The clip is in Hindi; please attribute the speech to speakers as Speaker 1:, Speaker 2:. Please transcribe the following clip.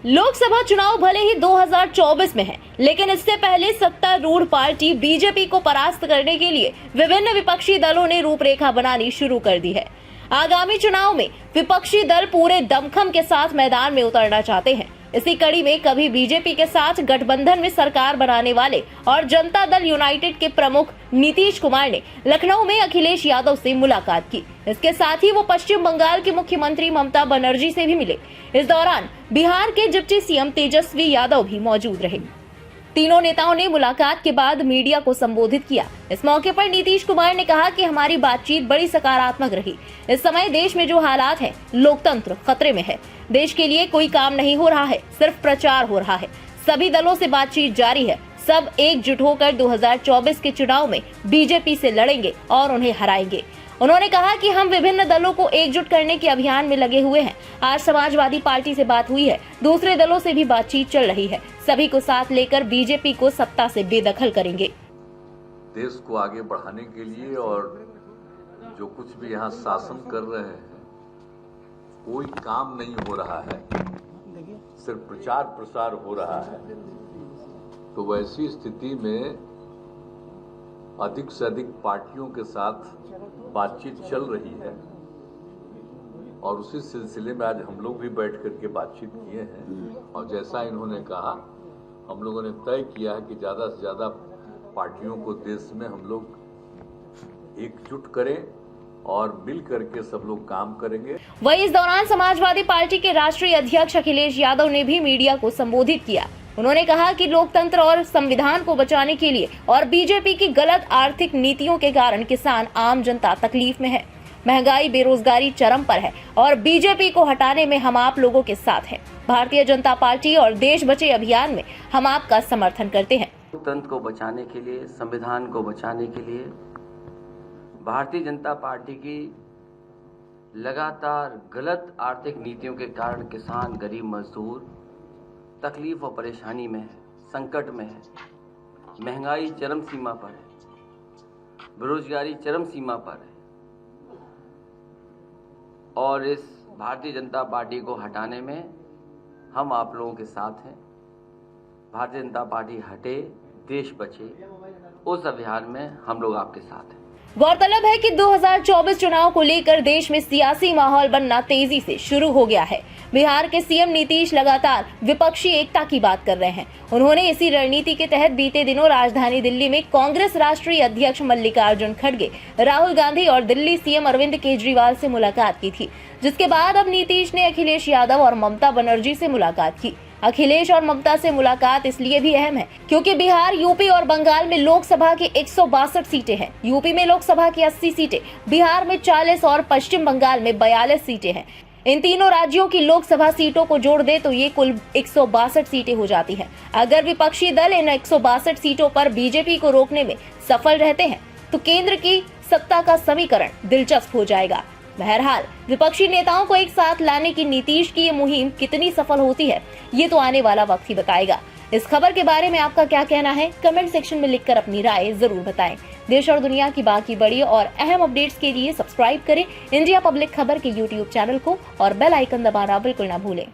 Speaker 1: लोकसभा चुनाव भले ही 2024 में है, लेकिन इससे पहले सत्तारूढ़ पार्टी बीजेपी को परास्त करने के लिए विभिन्न विपक्षी दलों ने रूपरेखा बनानी शुरू कर दी है। आगामी चुनाव में विपक्षी दल पूरे दमखम के साथ मैदान में उतरना चाहते हैं। इसी कड़ी में कभी बीजेपी के साथ गठबंधन में सरकार बनाने वाले और जनता दल यूनाइटेड के प्रमुख नीतीश कुमार ने लखनऊ में अखिलेश यादव से मुलाकात की। इसके साथ ही वो पश्चिम बंगाल की मुख्यमंत्री ममता बनर्जी से भी मिले। इस दौरान बिहार के डिप्टी सीएम तेजस्वी यादव भी मौजूद रहे। तीनों नेताओं ने मुलाकात के बाद मीडिया को संबोधित किया। इस मौके पर नीतीश कुमार ने कहा कि हमारी बातचीत बड़ी सकारात्मक रही। इस समय देश में जो हालात हैं, लोकतंत्र खतरे में है। देश के लिए कोई काम नहीं हो रहा है, सिर्फ प्रचार हो रहा है। सभी दलों से बातचीत जारी है। सब एकजुट होकर 2024 के चुनाव में बीजेपी से लड़ेंगे और उन्हें हराएंगे। उन्होंने कहा कि हम विभिन्न दलों को एकजुट करने के अभियान में लगे हुए हैं। आज समाजवादी पार्टी से बात हुई है, दूसरे दलों से भी बातचीत चल रही है। सभी को साथ लेकर बीजेपी को सत्ता से बेदखल करेंगे।
Speaker 2: देश को आगे बढ़ाने के लिए और जो कुछ भी यहाँ शासन कर रहे हैं, कोई काम नहीं हो रहा है, सिर्फ प्रचार प्रसार हो रहा है। तो वैसी स्थिति में अधिक से अधिक पार्टियों के साथ बातचीत चल रही है और उसी सिलसिले में आज हम लोग भी बैठ करके बातचीत किए हैं। और जैसा इन्होंने कहा, हम लोगों ने तय किया है कि ज्यादा से ज्यादा पार्टियों को देश में हम लोग एकजुट करें और मिल करके सब लोग काम करेंगे।
Speaker 1: वहीं इस दौरान समाजवादी पार्टी के राष्ट्रीय अध्यक्ष अखिलेश यादव ने भी मीडिया को संबोधित किया। उन्होंने कहा कि लोकतंत्र और संविधान को बचाने के लिए और बीजेपी की गलत आर्थिक नीतियों के कारण किसान, आम जनता तकलीफ में है। महंगाई, बेरोजगारी चरम पर है और बीजेपी को हटाने में हम आप लोगों के साथ हैं। भारतीय जनता पार्टी और देश बचे अभियान में हम आपका समर्थन करते हैं।
Speaker 3: लोकतंत्र को बचाने के लिए, संविधान को बचाने के लिए भारतीय जनता पार्टी की लगातार गलत आर्थिक नीतियों के कारण किसान, गरीब मजदूर तकलीफ और परेशानी में है, संकट में है। महंगाई चरम सीमा पर है, बेरोजगारी चरम सीमा पर है और इस भारतीय जनता पार्टी को हटाने में हम आप लोगों के साथ हैं। भारतीय जनता पार्टी हटे, देश बचे, उस अभियान में हम लोग आपके साथ हैं।
Speaker 1: गौरतलब है कि 2024 चुनाव को लेकर देश में सियासी माहौल बनना तेजी से शुरू हो गया है। बिहार के सीएम नीतीश लगातार विपक्षी एकता की बात कर रहे हैं। उन्होंने इसी रणनीति के तहत बीते दिनों राजधानी दिल्ली में कांग्रेस राष्ट्रीय अध्यक्ष मल्लिकार्जुन खड़गे, राहुल गांधी और दिल्ली सीएम अरविंद केजरीवाल से मुलाकात की थी, जिसके बाद अब नीतीश ने अखिलेश यादव और ममता बनर्जी से मुलाकात की। अखिलेश और ममता से मुलाकात इसलिए भी अहम है क्योंकि बिहार, यूपी और बंगाल में लोकसभा की 162 सीटें हैं। यूपी में लोकसभा की 80 सीटें, बिहार में 40 और पश्चिम बंगाल में 42 सीटें हैं। इन तीनों राज्यों की लोकसभा सीटों को जोड़ दे तो ये कुल 162 सीटें हो जाती हैं। अगर विपक्षी दल इन 162 सीटों पर बीजेपी को रोकने में सफल रहते हैं तो केंद्र की सत्ता का समीकरण दिलचस्प हो जाएगा। बहरहाल विपक्षी नेताओं को एक साथ लाने की नीतीश की ये मुहिम कितनी सफल होती है, ये तो आने वाला वक्त ही बताएगा। इस खबर के बारे में आपका क्या कहना है, कमेंट सेक्शन में लिखकर अपनी राय जरूर बताएं। देश और दुनिया की बाकी बड़ी और अहम अपडेट्स के लिए सब्सक्राइब करें इंडिया पब्लिक खबर के YouTube चैनल को और बेल आइकन दबाना बिल्कुल ना भूलें।